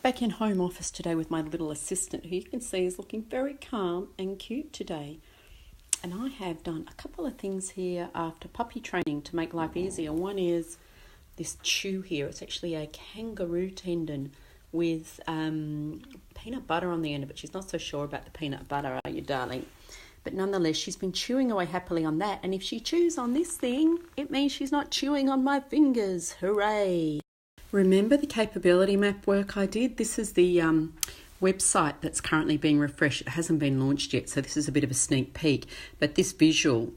Back in home office today with my little assistant, who you can see is looking very calm and cute today. And I have done a couple of things here after puppy training to make life easier. One is this chew here. It's actually a kangaroo tendon with peanut butter on the end of it. She's not so sure about the peanut butter, are you, darling? But nonetheless, she's been chewing away happily on that. And if she chews on this thing, it means she's not chewing on my fingers. Hooray! Remember the capability map work I did? This is the website that's currently being refreshed. It hasn't been launched yet, so this is a bit of a sneak peek. But this visual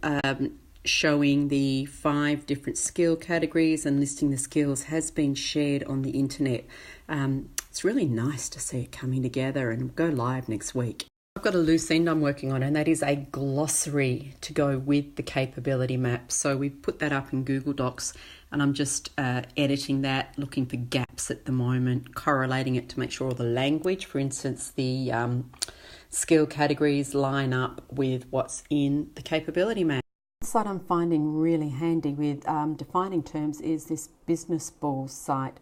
showing the 5 different skill categories and listing the skills has been shared on the internet. It's really nice to see it coming together and go live next week. I've got a loose end I'm working on, and that is a glossary to go with the capability map. So we've put that up in Google Docs, and I'm just editing that, looking for gaps at the moment, correlating it to make sure all the language, for instance, the skill categories line up with what's in the capability map. The site I'm finding really handy with defining terms is this Business Balls site,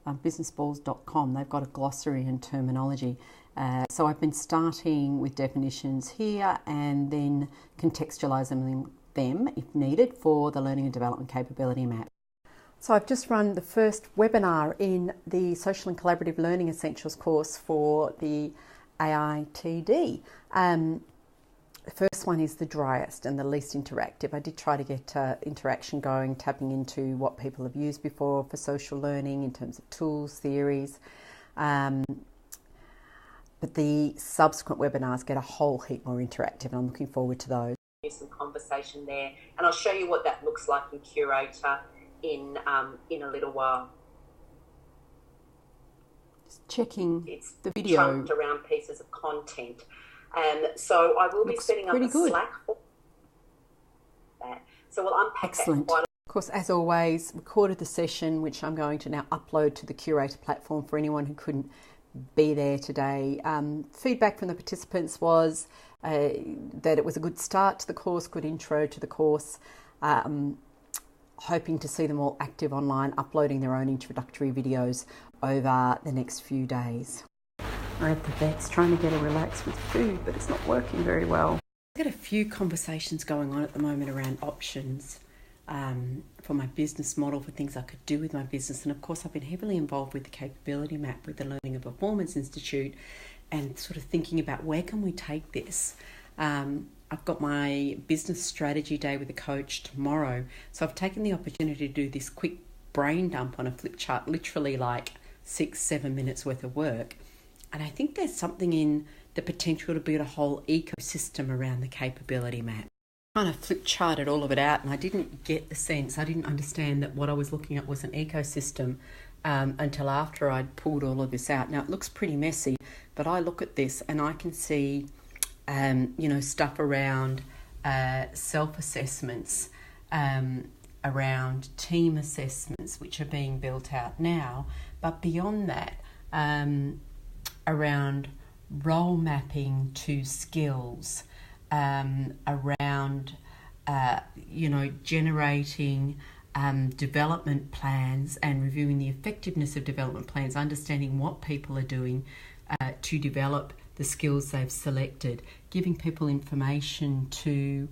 businessballs.com. They've got a glossary and terminology. So I've been starting with definitions here and then contextualising them if needed for the Learning and Development Capability Map. So I've just run the first webinar in the Social and Collaborative Learning Essentials course for the AITD. The first one is the driest and the least interactive. I did try to get interaction going, tapping into what people have used before for social learning in terms of tools, theories. But the subsequent webinars get a whole heap more interactive, and I'm looking forward to those. There's some conversation there, and I'll show you what that looks like in Curator in a little while. Just checking it's the video. Chunked around pieces of content. So I will be setting up a Slack for that. So we'll unpack Excellent. that quite a Of course, as always, recorded the session, which I'm going to now upload to the Curator platform for anyone who couldn't be there today. Feedback from the participants was that it was a good start to the course, good intro to the course. Hoping to see them all active online, uploading their own introductory videos over the next few days. We're at the vet's trying to get her relaxed with food, but it's not working very well. I've got a few conversations going on at the moment around options for my business model, for things I could do with my business. And of course, I've been heavily involved with the capability map with the Learning and Performance Institute and sort of thinking about where can we take this. I've got my business strategy day with a coach tomorrow. So I've taken the opportunity to do this quick brain dump on a flip chart, literally like 6-7 minutes worth of work. And I think there's something in the potential to build a whole ecosystem around the capability map. Kind of flip charted all of it out, and I didn't get the sense, I didn't understand that what I was looking at was an ecosystem until after I'd pulled all of this out. Now it looks pretty messy, but I look at this and I can see stuff around self-assessments, around team assessments, which are being built out now, but beyond that, around role mapping to skills, around generating development plans and reviewing the effectiveness of development plans, understanding what people are doing to develop the skills they've selected, giving people information to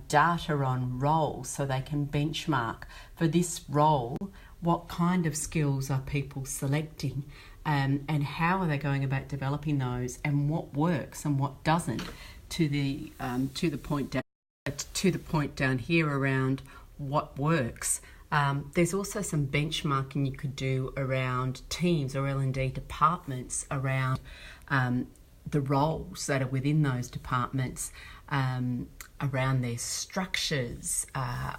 data on roles so they can benchmark for this role, what kind of skills are people selecting, and how are they going about developing those, and what works and what doesn't, to the point down here around what works. There's also some benchmarking you could do around teams or L&D departments around the roles that are within those departments, around their structures,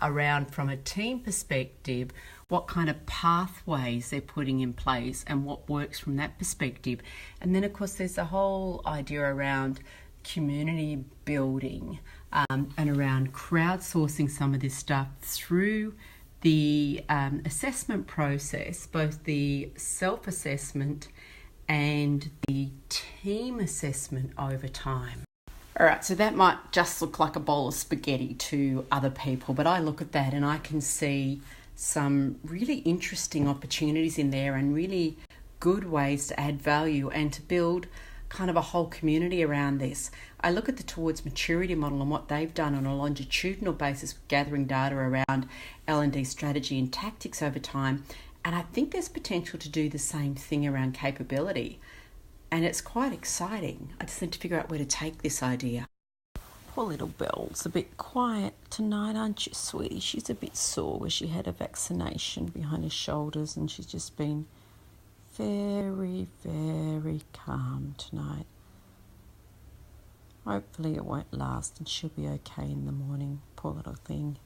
around from a team perspective, what kind of pathways they're putting in place and what works from that perspective. And then of course there's the whole idea around community building and around crowdsourcing some of this stuff through the assessment process, both the self-assessment and the team assessment over time. All right, so that might just look like a bowl of spaghetti to other people, but I look at that and I can see some really interesting opportunities in there and really good ways to add value and to build kind of a whole community around this. I look at the Towards Maturity model and what they've done on a longitudinal basis, gathering data around L&D strategy and tactics over time, and I think there's potential to do the same thing around capability. And it's quite exciting. I just need to figure out where to take this idea. Poor little Belle's a bit quiet tonight, aren't you, sweetie? She's a bit sore where she had a vaccination behind her shoulders, and she's just been very, very calm tonight. Hopefully it won't last and she'll be okay in the morning. Poor little thing.